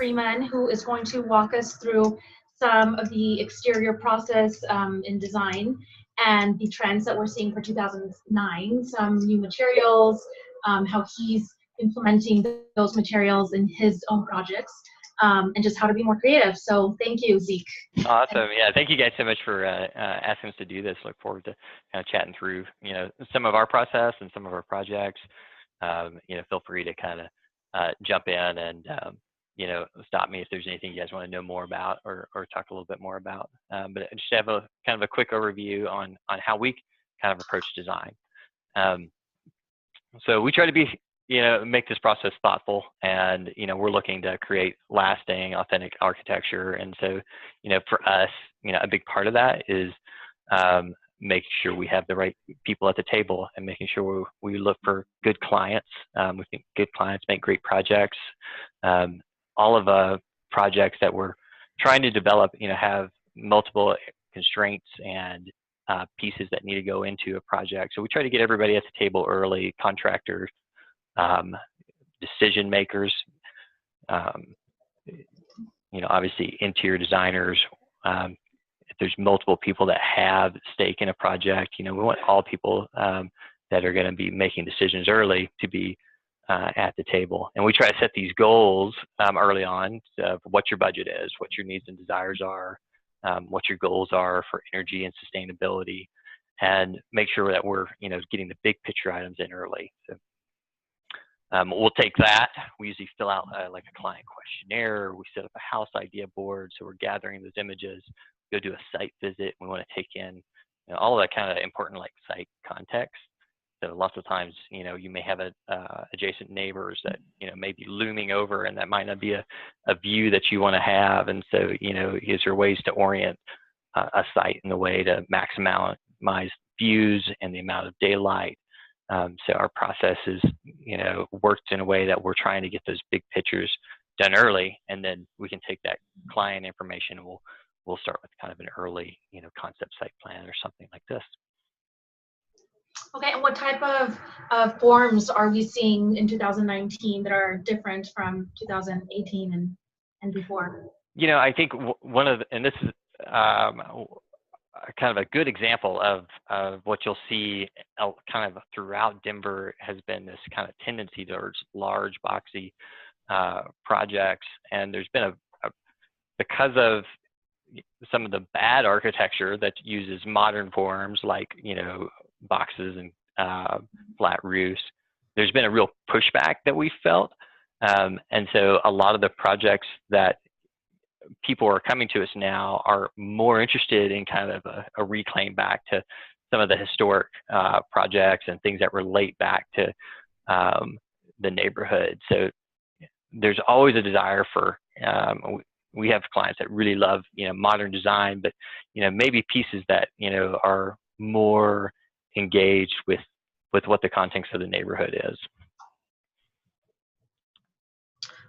Freeman, who is going to walk us through some of the exterior process in design and the trends that we're seeing for 2009, some new materials, how he's implementing those materials in his own projects, and just how to be more creative. So thank you, Zeke. Awesome. Yeah, thank you guys so much for asking us to do this. Look forward to kind of chatting through, some of our process and some of our projects. Feel free to kind of jump in and, stop me if there's anything you guys want to know more about or talk a little bit more about. But I just have a kind of a quick overview on how we kind of approach design. So we try to be, make this process thoughtful, and, we're looking to create lasting, authentic architecture. And so, for us, a big part of that is making sure we have the right people at the table and making sure we look for good clients. We think good clients make great projects. All of the projects that we're trying to develop, have multiple constraints and pieces that need to go into a project. So we try to get everybody at the table early: contractors, decision makers, obviously interior designers. If there's multiple people that have stake in a project, we want all people that are going to be making decisions early to be at the table. And we try to set these goals early on of what your budget is, what your needs and desires are, what your goals are for energy and sustainability, and make sure that we're, getting the big picture items in early. So we'll take that. We usually fill out like a client questionnaire. We set up a house idea board. So we're gathering those images, go do a site visit. We want to take in all of that kind of important like site context. So lots of times, you may have adjacent neighbors that, may be looming over, and that might not be a view that you want to have. And so, is there ways to orient a site in a way to maximize views and the amount of daylight? So our process is, worked in a way that we're trying to get those big pictures done early, and then we can take that client information and we'll start with kind of an early, concept site plan or something like this. Okay, and what type of forms are we seeing in 2019 that are different from 2018 and before? I think one of and this is kind of a good example of what you'll see kind of throughout Denver has been this kind of tendency towards large, boxy projects. And there's been because of some of the bad architecture that uses modern forms like, boxes and flat roofs, there's been a real pushback that we felt. And so a lot of the projects that people are coming to us now are more interested in kind of a reclaim back to some of the historic projects and things that relate back to the neighborhood. So there's always a desire for, we have clients that really love, modern design, but, maybe pieces that, are more engaged with what the context of the neighborhood is.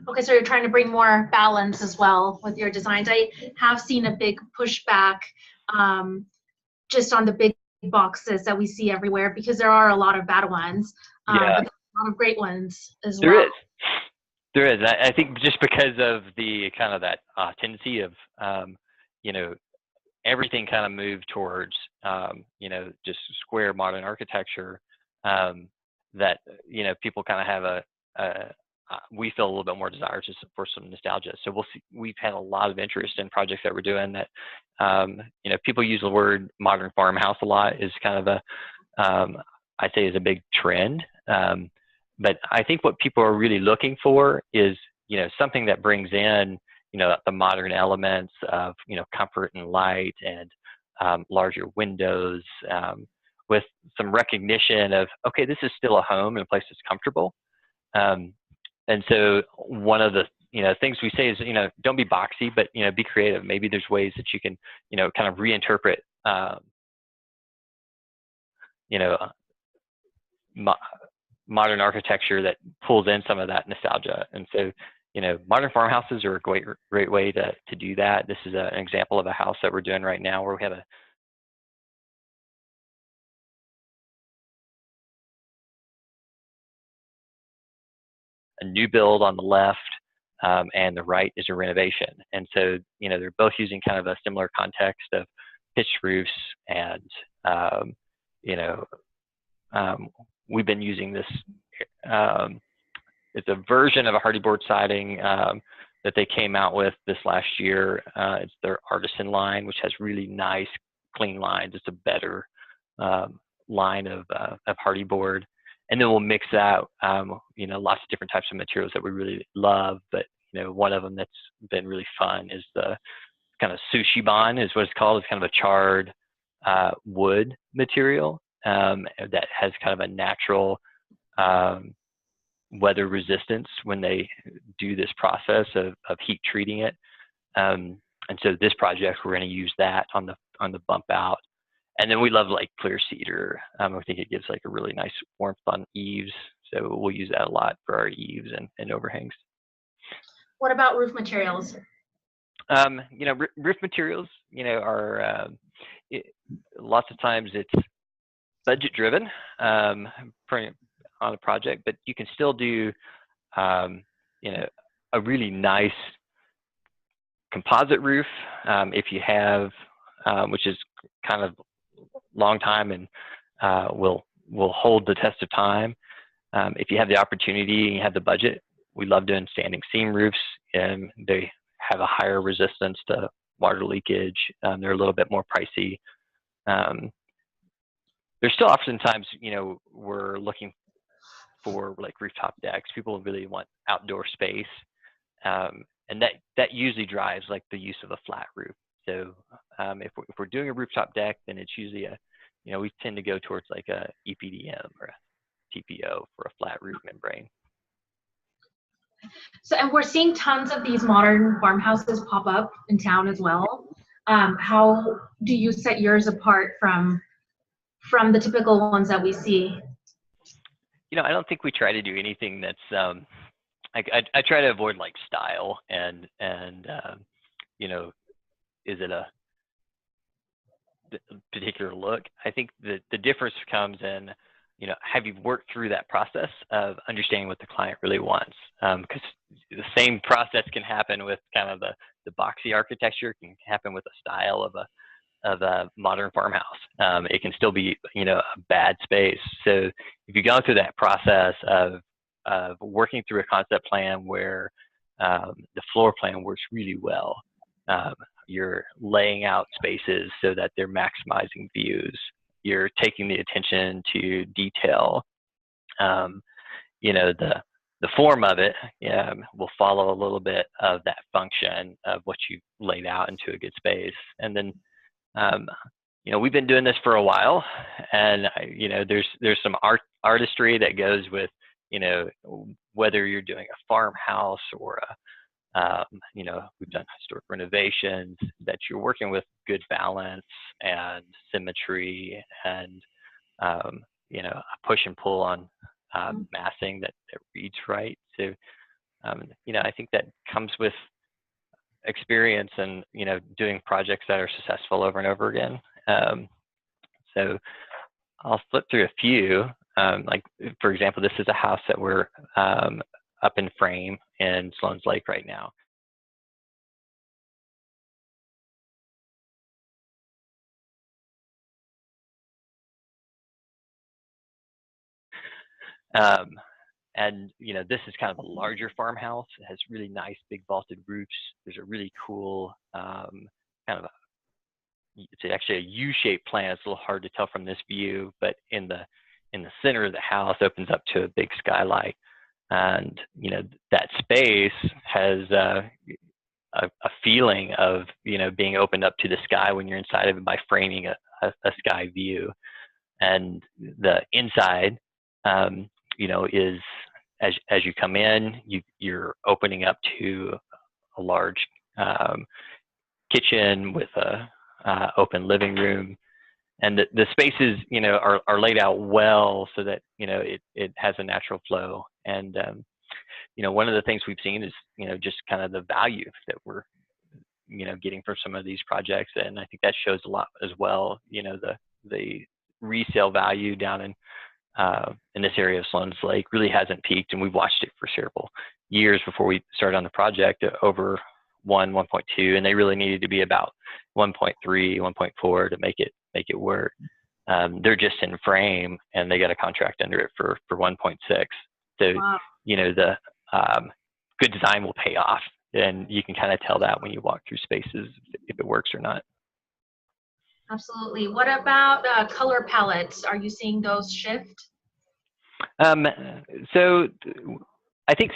Okay, so you're trying to bring more balance as well with your designs. I have seen a big pushback just on the big boxes that we see everywhere, because there are a lot of bad ones, but there are a lot of great ones as well. There is. I think just because of the kind of that tendency of, everything kind of moved towards, just square modern architecture, that, people kind of have we feel a little bit more desire just for some nostalgia. So we'll see, we've had a lot of interest in projects that we're doing that, people use the word modern farmhouse a lot, is kind of I say is a big trend. But I think what people are really looking for is, something that brings in, the modern elements of, comfort and light and larger windows, with some recognition of, okay, this is still a home and a place that's comfortable. And so one of the, things we say is, don't be boxy, but, be creative. Maybe there's ways that you can, kind of reinterpret, modern architecture that pulls in some of that nostalgia. And so, modern farmhouses are a great way to do that. This is an example of a house that we're doing right now where we have a new build on the left, and the right is a renovation. And so, they're both using kind of a similar context of pitched roofs, and, you know, we've been using this, it's a version of a hardy board siding that they came out with this last year. It's their Artisan line, which has really nice, clean lines. It's a better line of hardy board. And then we'll mix out, lots of different types of materials that we really love. But, one of them that's been really fun is the kind of sushi bond is what it's called. It's kind of a charred wood material that has kind of a natural weather resistance when they do this process of heat treating it. And so this project, we're going to use that on the bump out. And then we love like clear cedar. I think it gives like a really nice warmth on eaves. So we'll use that a lot for our eaves and overhangs. What about roof materials? Roof materials, are lots of times it's budget driven on a project, but you can still do, a really nice composite roof if you have, which is kind of long time and will hold the test of time. If you have the opportunity and you have the budget, we love doing standing seam roofs, and they have a higher resistance to water leakage. They're a little bit more pricey. There's still oftentimes, we're looking for like rooftop decks. People really want outdoor space, and that usually drives like the use of a flat roof. So if we're doing a rooftop deck, then it's usually we tend to go towards like a EPDM or a TPO for a flat roof membrane. So, and we're seeing tons of these modern farmhouses pop up in town as well. How do you set yours apart from the typical ones that we see? I don't think we try to do anything that's I try to avoid like style and is it a particular look. I think the difference comes in, have you worked through that process of understanding what the client really wants? Because the same process can happen with kind of the boxy architecture, can happen with a style of a modern farmhouse. It can still be, a bad space. So if you go through that process of working through a concept plan where the floor plan works really well, you're laying out spaces so that they're maximizing views. You're taking the attention to detail. The form of it will follow a little bit of that function of what you laid out into a good space. And then, we've been doing this for a while, and there's some artistry that goes with, whether you're doing a farmhouse or we've done historic renovations, that you're working with good balance and symmetry and, a push and pull on massing that reads right. So, I think that comes with experience and, doing projects that are successful over and over again. So I'll flip through a few. Like, for example, this is a house that we're up in frame in Sloan's Lake right now. And this is kind of a larger farmhouse. It has really nice big vaulted roofs. There's a really cool it's actually a U-shaped plan. It's a little hard to tell from this view, but in the center of the house opens up to a big skylight. And, that space has a feeling of, being opened up to the sky when you're inside of it by framing a sky view. And the inside, is as you come in, you're opening up to a large kitchen with a open living room. And the spaces, are laid out well so that, it has a natural flow. And, one of the things we've seen is, just kind of the value that we're, getting from some of these projects. And I think that shows a lot as well, the resale value down in in this area of Sloan's Lake really hasn't peaked, and we've watched it for several years before we started on the project, over 1.2, and they really needed to be about 1.3, 1.4 to make it work. They're just in frame, and they got a contract under it for 1.6. So, Wow. the good design will pay off, and you can kind of tell that when you walk through spaces if it works or not. Absolutely. What about color palettes? Are you seeing those shift? So I think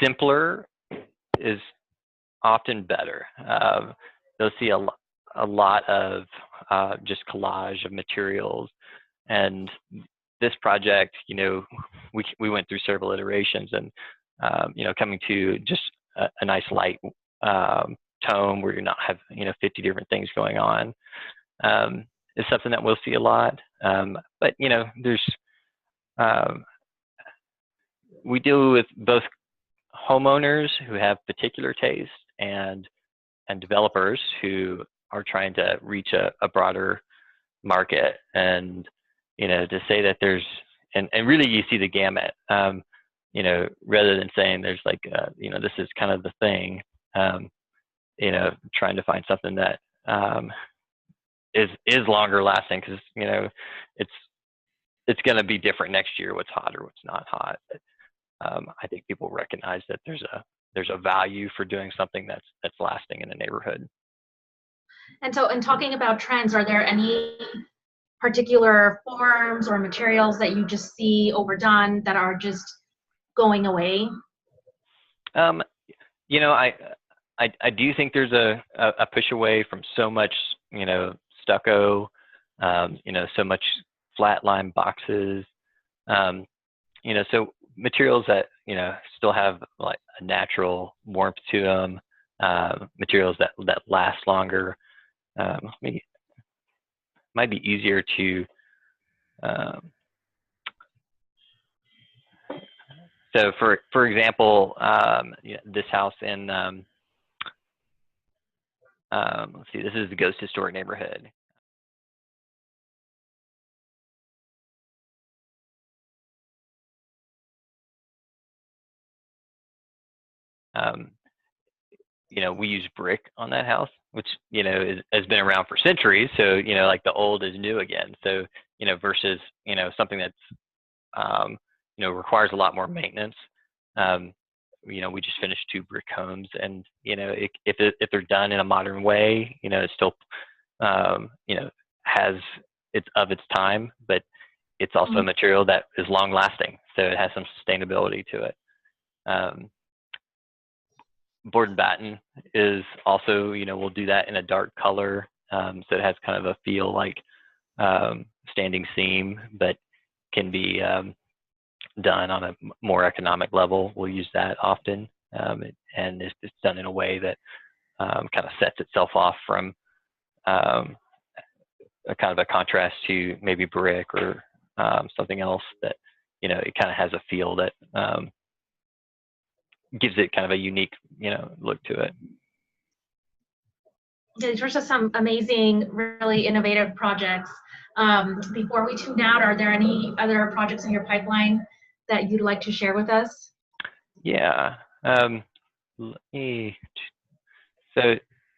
simpler is often better. They'll see a lot of just collage of materials, and this project, we went through several iterations, and coming to just a nice light tone where you're not have 50 different things going on is something that we'll see a lot. But there's we deal with both homeowners who have particular taste and developers who are trying to reach a broader market. And to say that there's and really you see the gamut, rather than saying there's like this is kind of the thing, trying to find something that is longer lasting, because it's going to be different next year, what's hot or what's not hot. But, I think people recognize that there's a value for doing something that's lasting in a neighborhood. And so, in talking about trends, are there any particular forms or materials that you just see overdone that are just going away? I do think there's a push away from so much stucco, so much flat line boxes, so materials that still have like a natural warmth to them, materials that last longer. Might be easier to so for example, this house in let's see, this is the Ghost Historic Neighborhood. We use brick on that house, which has been around for centuries. So like the old is new again. So versus something that's requires a lot more maintenance. We just finished 2 brick homes, and if they're done in a modern way, it still has it's of its time, but it's also a material that is long lasting, so it has some sustainability to it. Board and batten is also, we'll do that in a dark color, so it has kind of a feel like standing seam, but can be done on a more economic level. We'll use that often, and it's done in a way that kind of sets itself off from a kind of a contrast to maybe brick or something else that it kind of has a feel that gives it kind of a unique look to it. These are just some amazing, really innovative projects. Before we tune out, are there any other projects in your pipeline that you'd like to share with us? Yeah. So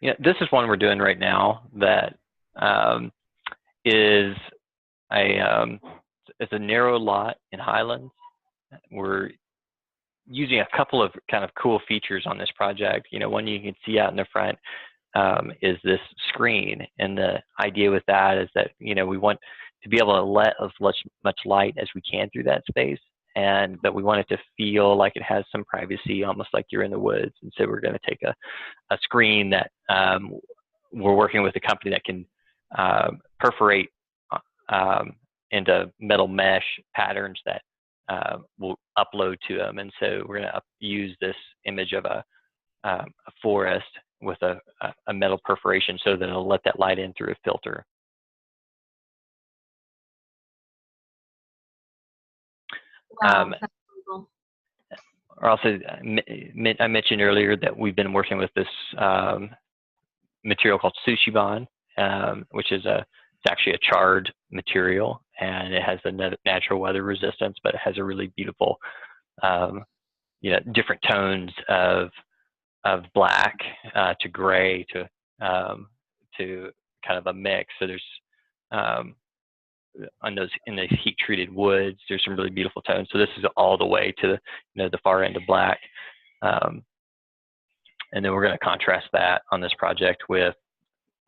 this is one we're doing right now that is it's a narrow lot in Highlands. We're using a couple of kind of cool features on this project. One you can see out in the front is this screen, and the idea with that is that we want to be able to let as much light as we can through that space, but we want it to feel like it has some privacy, almost like you're in the woods. And so we're going to take a screen that we're working with a company that can perforate into metal mesh patterns that will upload to them. And so we're going to use this image of a forest with a metal perforation so that it'll let that light in through a filter. Wow, that's cool. Also, I mentioned earlier that we've been working with this material called sushi bond, which is it's actually a charred material, and it has a natural weather resistance, but it has a really beautiful, different tones of black to gray to kind of a mix. So there's in those heat treated woods, there's some really beautiful tones. So this is all the way to the far end of black, and then we're going to contrast that on this project with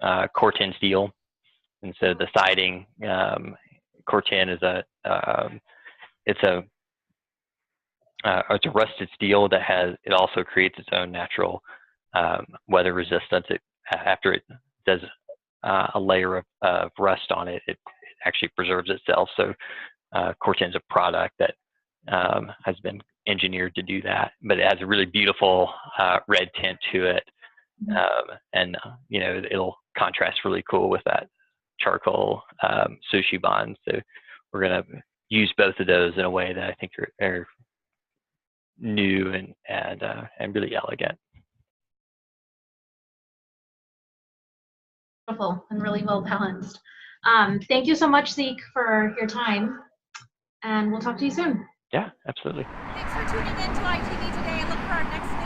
Corten steel. And so the siding, Corten is it's a rusted steel that it also creates its own natural weather resistance. After it does a layer of rust on it, it actually preserves itself. So Corten's a product that has been engineered to do that, but it has a really beautiful red tint to it, and it'll contrast really cool with that charcoal sushi bond. So we're going to use both of those in a way that I think are new and really elegant. Beautiful and really well balanced. Thank you so much, Zeke, for your time, and we'll talk to you soon. Yeah, absolutely. Thanks for tuning in to ITV today, and look for our next